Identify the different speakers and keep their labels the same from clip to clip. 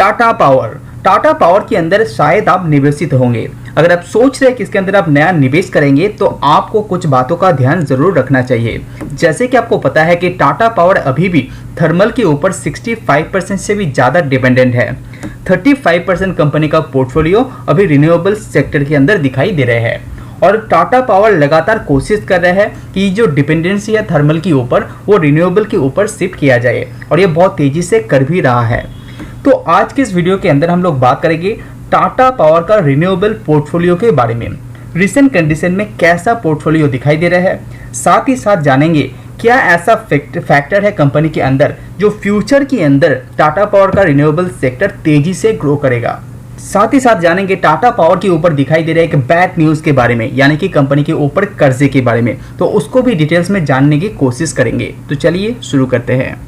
Speaker 1: Tata power. Tata power के अंदर शायद आप निवेशित होंगे। अगर आप सोच रहे हैं कि इसके अंदर आप नया निवेश करेंगे तो आपको कुछ बातों का ध्यान जरूर रखना चाहिए। जैसे कि आपको पता है कि टाटा पावर अभी भी थर्मल के ऊपर 65% से भी ज़्यादा डिपेंडेंट है। 35% कंपनी का पोर्टफोलियो अभी रिन्यूएबल सेक्टर के अंदर दिखाई दे रहे हैं और टाटा पावर लगातार कोशिश कर रहा है कि जो डिपेंडेंसी है थर्मल के ऊपर वो रिन्यूएबल के ऊपर शिफ्ट किया जाए और ये बहुत तेज़ी से कर भी रहा है। तो आज के इस वीडियो के अंदर हम लोग बात करेंगे टाटा पावर का रिन्यूएबल पोर्टफोलियो के बारे में। रिसेंट कंडीशन में कैसा पोर्टफोलियो दिखाई दे रहा है, साथ ही साथ जानेंगे क्या ऐसा फैक्टर है कंपनी के अंदर जो फ्यूचर के अंदर टाटा पावर का रिन्यूएबल सेक्टर तेजी से ग्रो करेगा। साथ ही साथ जानेंगे टाटा पावर के ऊपर दिखाई दे रहा है एक बैड न्यूज़ के बारे में, यानी कि कंपनी के ऊपर कर्जे के बारे में, तो उसको भी डिटेल्स में जानने की कोशिश करेंगे। तो चलिए शुरू करते हैं।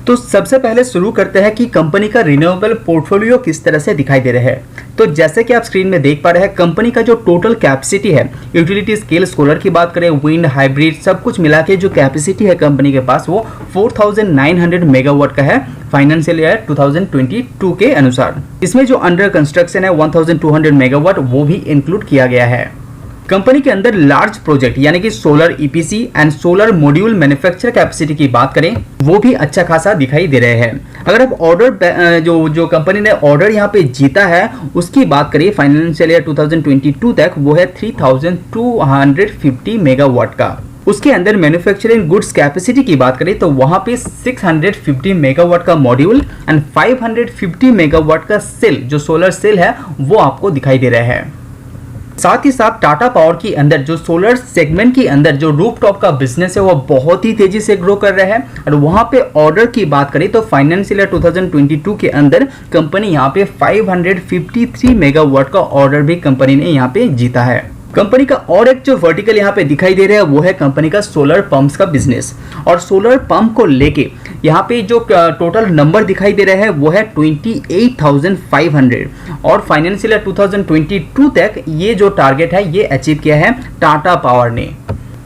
Speaker 1: तो सबसे पहले शुरू करते हैं कि कंपनी का रिन्यूएबल पोर्टफोलियो किस तरह से दिखाई दे रहा है। तो जैसे कि आप स्क्रीन में देख पा रहे हैं, कंपनी का जो टोटल कैपेसिटी है, यूटिलिटी स्केल सोलर की बात करें, विंड, हाइब्रिड सब कुछ मिला के जो कैपेसिटी है कंपनी के पास वो 4900 मेगावाट का है फाइनेंशियल ईयर 2022 के अनुसार। इसमें जो अंडर कंस्ट्रक्शन है 1200 मेगावाट वो भी इंक्लूड किया गया है। कंपनी के अंदर लार्ज प्रोजेक्ट यानी कि solar EPC and solar module manufacture capacity की बात करें वो भी अच्छा खासा दिखाई दे रहे हैं। अगर आप ऑर्डर जो कंपनी ने ऑर्डर यहाँ पे जीता है उसकी बात करें फाइनेंशियल ईयर 2022 तक वो है 3250 मेगावाट का। उसके अंदर मैन्युफैक्चरिंग गुड्स कैपेसिटी की बात करें तो वहां पे 650 मेगावाट का मॉड्यूल एंड 550 मेगावाट का सेल जो सोलर सेल है वो आपको दिखाई दे रहा है। साथ ही साथ टाटा पावर के अंदर जो सोलर सेगमेंट के अंदर जो रूफटॉप का बिजनेस है वो बहुत ही तेजी से ग्रो कर रहा है और वहां पे ऑर्डर की बात करें तो फाइनेंशियल ईयर 2022 के अंदर कंपनी यहां पे 553 मेगावाट का ऑर्डर भी कंपनी ने यहां पे जीता है। कंपनी का और एक जो वर्टिकल यहाँ पे दिखाई दे रहा है वो है कंपनी का सोलर पंप्स का बिजनेस और सोलर पंप को लेके यहाँ पे जो टोटल नंबर दिखाई दे रहा है वो है 28,500 और फाइनेंशियल ईयर 2022 तक ये जो टारगेट है ये अचीव किया है टाटा पावर ने।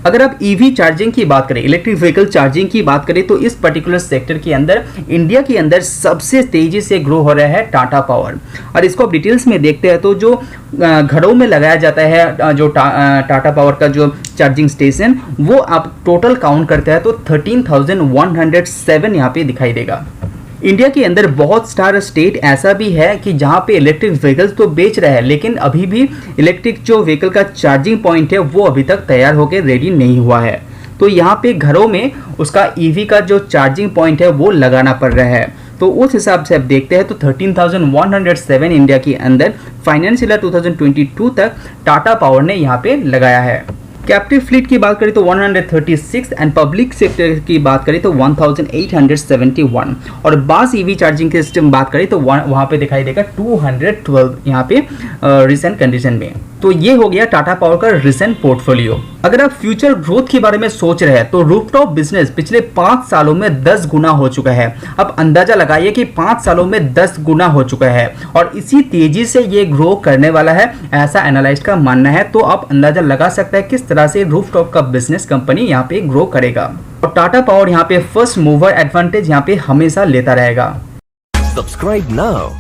Speaker 1: अगर आप ईवी चार्जिंग की बात करें, इलेक्ट्रिक व्हीकल चार्जिंग की बात करें तो इस पर्टिकुलर सेक्टर के अंदर इंडिया के अंदर सबसे तेजी से ग्रो हो रहा है टाटा पावर। और इसको आप डिटेल्स में देखते हैं तो जो घरों में लगाया जाता है जो टाटा पावर का जो चार्जिंग स्टेशन वो आप टोटल काउंट करते हैं तो 13,107 यहाँ पे दिखाई देगा। इंडिया के अंदर बहुत सारा स्टेट ऐसा भी है कि जहाँ पे इलेक्ट्रिक व्हीकल्स तो बेच रहा है लेकिन अभी भी इलेक्ट्रिक जो व्हीकल का चार्जिंग पॉइंट है वो अभी तक तैयार होकर रेडी नहीं हुआ है। तो यहाँ पे घरों में उसका ईवी का जो चार्जिंग पॉइंट है वो लगाना पड़ रहा है। तो उस हिसाब से आप देखते हैं तो 13,107 इंडिया के अंदर फाइनेंशियल ईयर 2022 तक टाटा पावर ने यहाँ पे लगाया है। कैप्टिव फ्लीट की बात करें तो 136 एंड पब्लिक सेक्टर की बात करें तो 1871 और बास ईवी चार्जिंग के सिस्टम बात करें तो वहां पे दिखाई देगा 212 यहाँ पे रिसेंट कंडीशन में। तो ये हो गया टाटा पावर का रिसेंट पोर्टफोलियो। अगर आप फ्यूचर ग्रोथ के बारे में सोच रहे हैं तो रूफटॉप बिजनेस पिछले 5 सालों में 10 गुना हो चुका है। अब अंदाजा लगाइए कि 5 सालों में 10 गुना हो चुका है और इसी तेजी से ये ग्रो करने वाला है ऐसा एनालिस्ट का मानना है। तो आप अंदाजा लगा सकते हैं किस तरह से रूफटॉप का बिजनेस कंपनी यहाँ पे ग्रो करेगा और टाटा पावर यहाँ पे फर्स्ट मूवर एडवांटेज यहाँ पे हमेशा लेता रहेगा।
Speaker 2: Subscribe now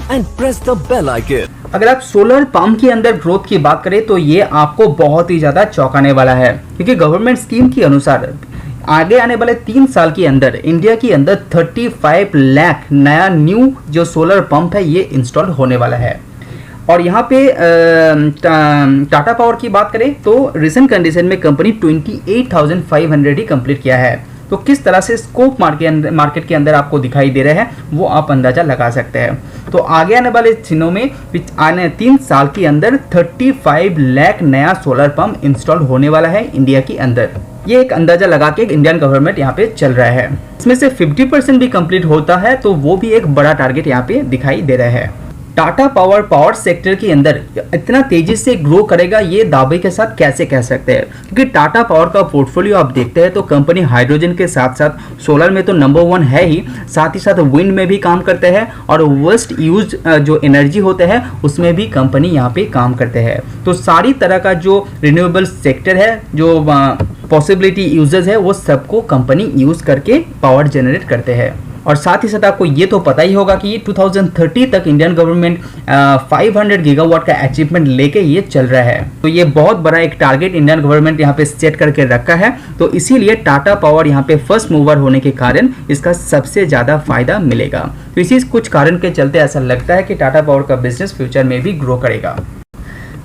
Speaker 2: and press the bell icon.
Speaker 1: अगर आप सोलर पंप के अंदर ग्रोथ की बात करें तो ये आपको बहुत ही ज्यादा चौंकाने वाला है क्योंकि गवर्नमेंट स्कीम के अनुसार आगे आने वाले 3 साल के अंदर इंडिया के अंदर 35 लाख नया न्यू जो सोलर पंप है ये इंस्टॉल होने वाला है। और यहाँ पे टाटा पावर की बात करें तो रिसेंट कंडीशन में कंपनी 28,500 ही कंप्लीट किया है। तो किस तरह से स्कोप मार्केट के अंदर आपको दिखाई दे रहा है वो आप अंदाजा लगा सकते हैं। तो आगे आने वाले दिनों में आने 3 साल के अंदर 35 लाख नया सोलर पंप इंस्टॉल होने वाला है इंडिया के अंदर। ये एक अंदाजा लगा के इंडियन गवर्नमेंट यहाँ पे चल रहा है। इसमें से 50% भी कंप्लीट होता है तो वो भी एक बड़ा टारगेट यहाँ पे दिखाई दे रहा है। टाटा पावर सेक्टर के अंदर इतना तेजी से ग्रो करेगा ये दावे के साथ कैसे कह सकते हैं, क्योंकि टाटा पावर का पोर्टफोलियो आप देखते हैं तो कंपनी हाइड्रोजन के साथ साथ सोलर में तो नंबर 1 है ही, साथ ही साथ विंड में भी काम करते हैं और वेस्ट यूज जो एनर्जी होते हैं उसमें भी कंपनी यहाँ पे काम करते हैं। तो सारी तरह का जो रिन्यूएबल सेक्टर है, जो पॉसिबिलिटी यूजर्स है, वो सबको कंपनी यूज करके पावर जनरेट करते हैं। और साथ ही साथ आपको ये तो पता ही होगा कि 2030 तक इंडियन गवर्नमेंट 500 गीगावाट का अचीवमेंट लेके ये चल रहा है। तो ये बहुत बड़ा एक टारगेट इंडियन गवर्नमेंट यहाँ पे सेट करके रखा है। तो इसीलिए टाटा पावर यहाँ पे फर्स्ट मूवर होने के कारण इसका सबसे ज़्यादा फायदा मिलेगा। तो इसी कुछ कारण के चलते ऐसा लगता है कि टाटा पावर का बिजनेस फ्यूचर में भी ग्रो करेगा।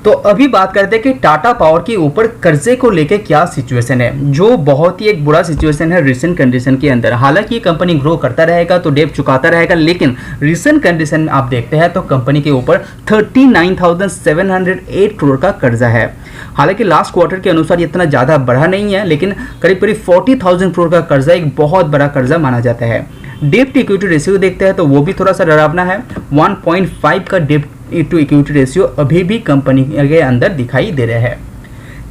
Speaker 1: तो अभी बात करते हैं कि टाटा पावर के ऊपर कर्जे को लेके क्या सिचुएशन है, जो बहुत ही एक बुरा सिचुएशन है रिसेंट कंडीशन के अंदर। हालांकि ये कंपनी ग्रो करता रहेगा तो डेट चुकाता रहेगा, लेकिन रिसेंट कंडीशन आप देखते हैं तो कंपनी के ऊपर 39,708 करोड़ का कर्जा है। हालांकि लास्ट क्वार्टर के अनुसार इतना ज़्यादा बढ़ा नहीं है, लेकिन करीब करीब 40,000 करोड़ का कर्जा एक बहुत बड़ा कर्जा माना जाता है। डेट टू इक्विटी रेशियो देखते हैं तो वो भी थोड़ा सा डरावना है। 1.5 का डेट टू इक्विटी रेशियो अभी भी कंपनी के अंदर दिखाई दे रहा है।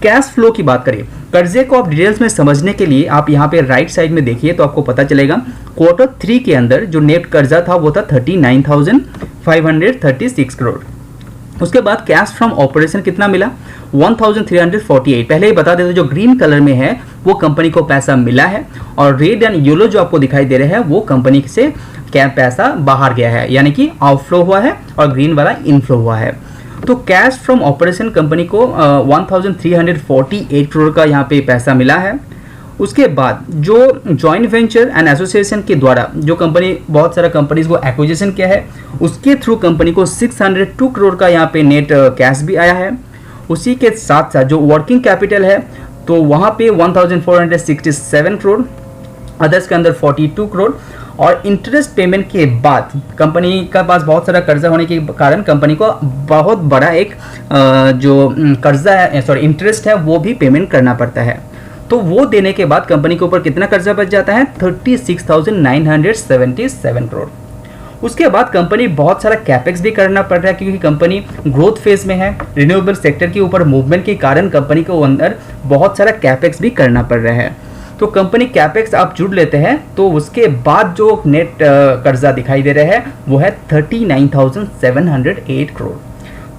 Speaker 1: कैश फ्लो की बात करें, कर्जे को आप डिटेल्स में समझने के लिए आप यहाँ पे राइट साइड में देखिए तो आपको पता चलेगा क्वार्टर 3 के अंदर जो नेट कर्जा था वो था 39,536 करोड़। उसके बाद कैश फ्रॉम ऑपरेशन कितना मिला, 1348। पहले ही बता देते जो ग्रीन कलर में है वो कंपनी को पैसा मिला है, और रेड एंड येलो जो आपको दिखाई दे रहे हैं वो कंपनी से क्या पैसा बाहर गया है, यानी कि आउटफ्लो हुआ है, और ग्रीन वाला इनफ्लो हुआ है। तो कैश फ्रॉम ऑपरेशन कंपनी को 1348 करोड़ का यहाँ पे पैसा मिला है। उसके बाद जो जॉइंट वेंचर एंड एसोसिएशन के द्वारा जो कंपनी बहुत सारा कंपनीज को एक्विजिशन किया है उसके थ्रू कंपनी को 602 करोड़ का यहाँ पे नेट कैश भी आया है। उसी के साथ साथ जो वर्किंग कैपिटल है तो वहाँ पे 1467 करोड़, अदर्स के अंदर 42 करोड़, और इंटरेस्ट पेमेंट के बाद कंपनी का पास बहुत सारा कर्जा होने के कारण कंपनी को बहुत बड़ा एक जो कर्जा है इंटरेस्ट है वो भी पेमेंट करना पड़ता है। तो वो देने के बाद कंपनी के ऊपर कितना कर्जा बच जाता है, 36,977 करोड़। उसके बाद कंपनी बहुत सारा कैपेक्स भी करना पड़ रहा है क्योंकि कंपनी ग्रोथ फेज में है। रिन्यूएबल सेक्टर के ऊपर मूवमेंट के कारण कंपनी को अंदर बहुत सारा कैपेक्स भी करना पड़ रहा है। तो कंपनी कैपेक्स आप जुड़ लेते हैं तो उसके बाद जो नेट कर्जा दिखाई दे रहा है वो है 39,708 करोड़।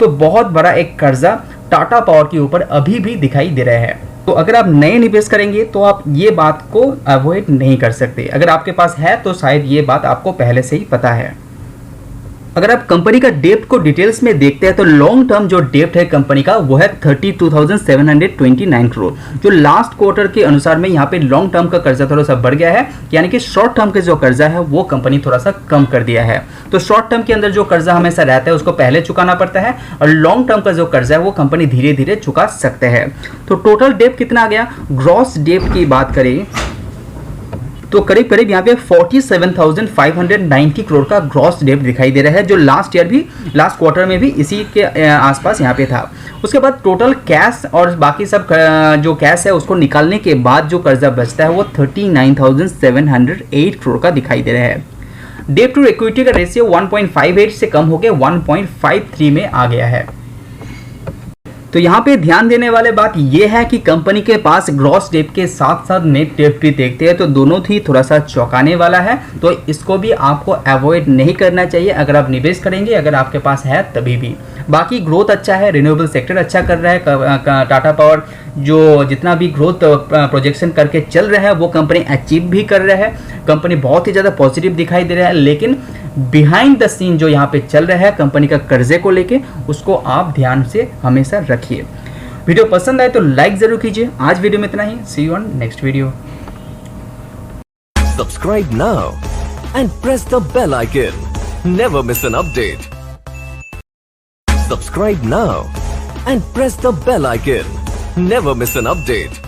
Speaker 1: तो बहुत बड़ा एक कर्जा टाटा पावर के ऊपर अभी भी दिखाई दे रहा है। तो अगर आप नए निवेश करेंगे तो आप ये बात को अवॉइड नहीं कर सकते। अगर आपके पास है तो शायद ये बात आपको पहले से ही पता है। अगर आप कंपनी का डेप्ट को डिटेल्स में देखते हैं तो लॉन्ग टर्म जो डेप्ट है कंपनी का वो है 32,729 करोड़। जो लास्ट क्वार्टर के अनुसार में यहाँ पे लॉन्ग टर्म का कर्जा थोड़ा सा बढ़ गया है, यानी कि शॉर्ट टर्म का जो कर्जा है वो कंपनी थोड़ा सा कम कर दिया है। तो शॉर्ट टर्म के अंदर जो कर्जा हमेशा रहता है उसको पहले चुकाना पड़ता है, और लॉन्ग टर्म का जो कर्जा है वो कंपनी धीरे धीरे चुका सकते हैं। तो टोटल डेप्ट कितना आ गया, ग्रॉस डेप्ट की बात करें तो करीब करीब यहाँ पे 47,590 करोड़ का ग्रॉस डेप्ट दिखाई दे रहा है, जो लास्ट क्वार्टर में भी इसी के आसपास यहाँ पे था। उसके बाद टोटल कैश और बाकी सब जो कैश है उसको निकालने के बाद जो कर्जा बचता है वो 39,708 करोड़ का दिखाई दे रहा है। डेप्ट टू इक्विटी का रेशियो 1.58 से कम होकर 1.53 में आ गया है। तो यहाँ पे ध्यान देने वाले बात यह है कि कंपनी के पास ग्रॉस डेप्ट के साथ साथ नेट डेप्ट भी देखते हैं तो दोनों ही थोड़ा सा चौंकाने वाला है। तो इसको भी आपको अवॉइड नहीं करना चाहिए अगर आप निवेश करेंगे, अगर आपके पास है तभी भी। बाकी ग्रोथ अच्छा है, रिन्यूएबल सेक्टर अच्छा कर रहा है। टाटा पावर जो जितना भी ग्रोथ प्रोजेक्शन करके चल रहा है वो कंपनी अचीव भी कर रहा है। कंपनी बहुत ही ज़्यादा पॉजिटिव दिखाई दे रहा है, लेकिन बिहाइंड द सीन जो यहाँ पे चल रहा है कंपनी का कर्जे को लेके उसको आप ध्यान से हमेशा रखिए। वीडियो पसंद आए तो लाइक जरूर कीजिए। आज वीडियो में इतना ही। See you on next video.
Speaker 2: Subscribe now and press the bell icon. Never miss an update. Subscribe now and press the bell icon. Never miss an update.